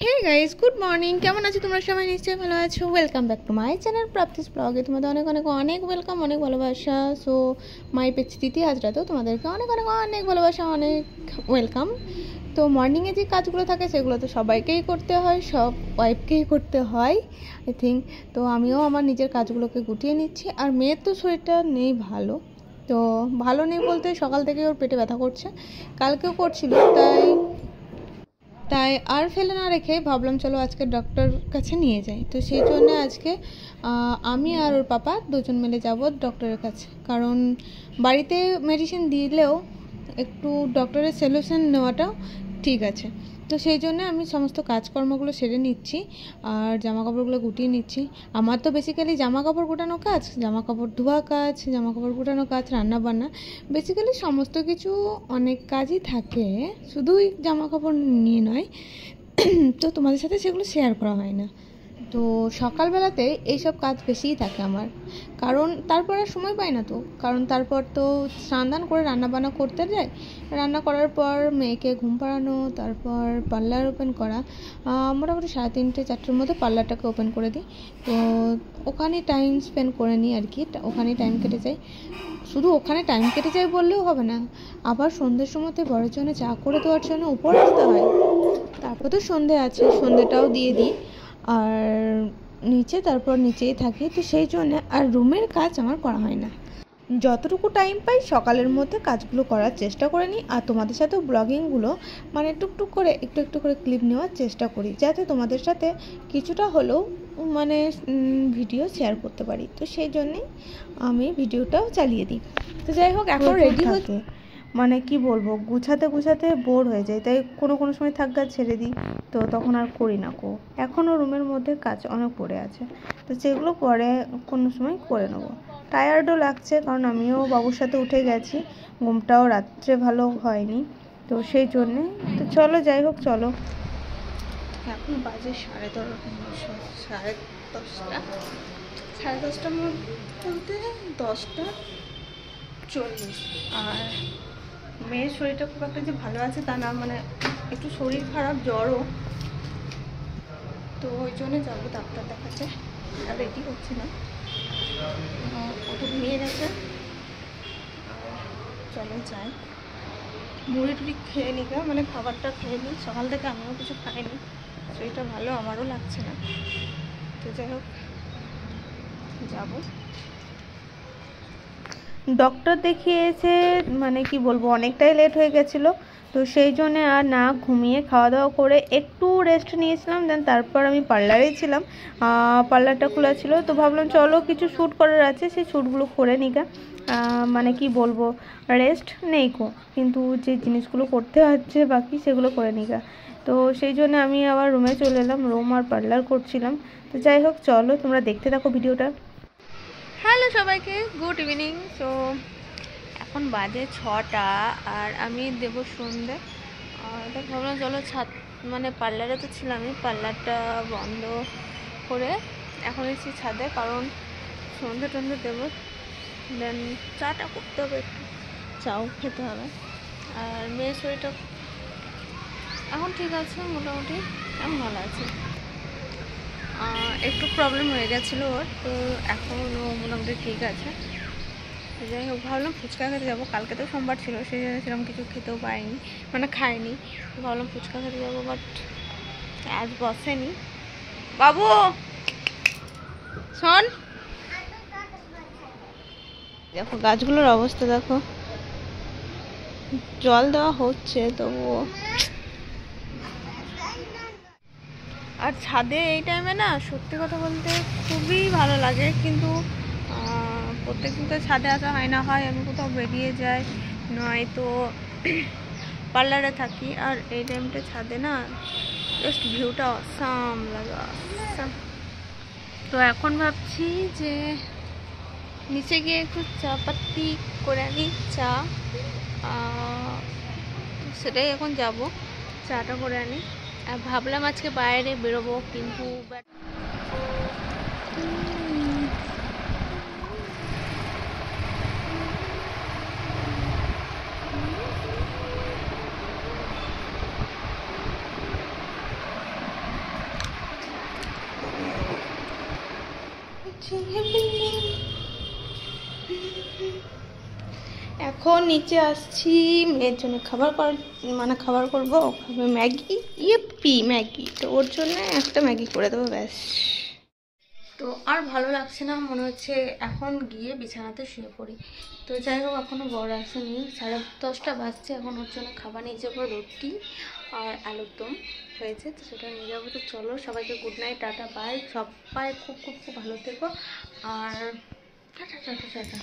Hey guys, good morning. কেমন আছো তোমরা সবাই? নিশ্চয়ই ভালো আছো। Welcome back to my channel Prapti's ব্লগে। তোমাদের অনেক অনেক অনেক ওয়েলকাম, অনেক ভালোবাসা। সো মাই পেজ তিথি হাজরাতেও তোমাদেরকে অনেক অনেক অনেক ভালোবাসা, অনেক ওয়েলকাম। তো মর্নিংয়ে যে কাজগুলো থাকে সেগুলো তো সবাইকেই করতে হয়, সব ওয়াইফকেই করতে হয় আই থিঙ্ক। তো আমিও আমার নিজের কাজগুলোকে গুটিয়ে নিচ্ছি। আর মেয়ের তো শরীরটা নেই ভালো, তো ভালো নেই বলতে সকাল থেকে ওর পেটে ব্যথা করছে, কালকেও করছিল। তাই আর ফেলে না রেখে ভাবলাম চলো আজকে ডক্টর কাছে নিয়ে যাই। তো সেই জন্য আজকে আমি আর ওর পাপা দুজন মিলে যাব ডক্টরের কাছে। কারণ বাড়িতে মেডিসিন দিলেও একটু ডক্টরের সলিউশন নেওয়াটাও ঠিক আছে। তো সেই জন্য আমি সমস্ত কাজকর্মগুলো সেরে নিচ্ছি আর জামা কাপড়গুলো গুটিয়ে নিচ্ছি। আমার তো বেসিক্যালি জামা কাপড় গোটানো কাজ, জামা কাপড় ধোয়া কাজ, জামা কাপড় গোটানো কাজ, রান্না বান্না, বেসিক্যালি সমস্ত কিছু অনেক কাজই থাকে, শুধুই জামা কাপড় নিয়ে নয়। তো তোমাদের সাথে সেগুলো শেয়ার করা হয় না। তো সকালবেলাতে এইসব কাজ বেশিই থাকে আমার, কারণ তারপর আর সময় পাই না। তো কারণ তারপর তো স্নান দান করে রান্নাবান্না করতে যাই, রান্না করার পর মেয়েকে ঘুম পাড়ানো, তারপর পার্লার ওপেন করা। মোটামুটি 3:30-4টের মধ্যে পার্লারটাকে ওপেন করে দিই। তো ওখানে টাইম স্পেন্ড করে নিই আর কি, ওখানেই টাইম কেটে যায়। শুধু ওখানে টাইম কেটে যায় বললেও হবে না, আবার সন্ধ্যের সময়তে বরের জন্য চা করে দেওয়ার জন্য উপর আসতে হয়। তারপর তো সন্ধে আছে, সন্ধেটাও দিয়ে দিই আর তারপর নিচেই থাকি। তো সেই জন্য আর রুমের কাজ আমার করা হয় না। যতটুকু টাইম পাই সকালের মধ্যে কাজগুলো করার চেষ্টা করে নিই। আর তোমাদের সাথেও ব্লগিংগুলো মানে টুকটুক করে একটু একটু করে ক্লিপ নেওয়ার চেষ্টা করি, যাতে তোমাদের সাথে কিছুটা হলেও মানে ভিডিও শেয়ার করতে পারি। তো সেই জন্যেই আমি ভিডিওটাও চালিয়ে দিই। তো যাই হোক, এখন রেডি হচ্ছে, মানে কি বলবো, গুছাতে গুছাতে বোর হয়ে যায়, তাই কোনো কোনো সময় থাকগা ছেড়ে দিই। তো তখন আর করি না এখনও রুমের মধ্যে কাজ অনেক পড়ে আছে, তো সেগুলো পরে কোনো সময় করে নেবো। টায়ার্ডও লাগছে, কারণ আমিও বাবুর সাথে উঠে গেছি, ঘুমটাও রাত্রে ভালো হয়নি। তো সেই জন্যে তো চলো, যাই হোক চলো। এখন বাজে 10:30 বলতে 10:40। আর মেয়ের শরীরটা খুব একটা যে ভালো আছে তা না, মানে একটু শরীর খারাপ, জ্বরও। তো ওই জন্যে যাবো ডাক্তার দেখাতে। আর রেডি হচ্ছে না, ওটা নিয়ে গেছে। চলো যাই, মুড়ি টুড়ি খেয়ে নিই, মানে খাবারটা খেয়ে নিই। সকাল থেকে আমিও কিছু খাইনি, শরীরটা ভালো আমারও লাগছে না। তো যাই হোক যাবো। ডক্টর দেখিয়ে এসে মানে কি বলবো, অনেকটাই লেট হয়ে গেছিলো। তো সেই জন্যে আর না ঘুমিয়ে খাওয়া দাওয়া করে একটু রেস্ট নিয়েছিলাম। দেন তারপর আমি পার্লারেই ছিলাম, পার্লারটা খোলা ছিল। তো ভাবলাম চলো কিছু শ্যুট করার আছে, সেই শ্যুটগুলো করে নিগা। মানে কি বলবো, রেস্ট নেই কিন্তু যে জিনিসগুলো করতে হচ্ছে বাকি সেগুলো করে নিগা। তো সেই জন্য আমি আবার রুমে চলে এলাম, রুম আর পার্লার করছিলাম। তো যাই হোক চলো, তোমরা দেখতে থাকো ভিডিওটা। হ্যালো সবাইকে, গুড ইভিনিং। সো এখন বাজে 6টা আর আমি দেবো সন্ধ্যে। তো ভাবলাম চলো মানে পার্লারে তো ছিলামই, পার্লারটা বন্ধ করে এখন এসেছি ছাদে, কারণ সন্ধ্যে টন্ধে দেবো। দেন চাটা করতে হবে, একটু চাও খেতে হবে। আর মেয়ের শরীরটা এখন ঠিক আছে, মোটামুটি এখন ভালো আছে। একটু প্রবলেম হয়ে গেছিলো ওর, তো এখনও মোটামুটি ঠিক আছে। যাই হোক, ভাবলাম ফুচকা খেতে যাবো। কালকে তো সোমবার ছিল, সেই জন্য সেরকম কিছু খেতেও পারিনি, মানে খাইনি। ভাবলাম ফুচকা খেতে যাবো, বাট আজ বসেনি। বাবু শোন, দেখো গাছগুলোর অবস্থা দেখো, জল দেওয়া হচ্ছে তবুও। আর ছাদে এই টাইমে না, সত্যি কথা বলতে খুবই ভালো লাগে, কিন্তু প্রত্যেকদিন তো ছাদে আসা হয় না, হয় আমি কোথাও বেরিয়ে যাই, নয়তো পার্লারে থাকি। আর এই টাইমটা ছাদে না জাস্ট ভিউটা অসাম লাগে, অসাম। তো এখন ভাবছি যে নিচে গিয়ে একটু চা পাত্তি করে আনি, চা, সেটাই এখন যাব, চাটা করে আনি। আর ভাবলাম আজকে বাইরে বেরোবো, কিন্তু এখন নিচে আসছি মেয়ের জন্য খাবার করবো, খাবে ম্যাগি। ম্যাগি, তো ওর জন্য একটা ম্যাগি করে দেবো ব্যাস। তো আর ভালো লাগছে না, মনে হচ্ছে এখন গিয়ে বিছানাতে শুয়ে পড়ি। তো যাই হোক, এখনও বড় আসেনি, 10:30 বাজছে। এখন ওর জন্য খাবার নিয়ে যাবো, রুটি আর আলুর দম হয়েছে, তো সেটা নিয়ে যাবো। তো চলো, সবাইকে গুড নাইট, টাটা, বাই। সবাই খুব খুব খুব ভালো থেকো, আর টাটা টাটা টাটা।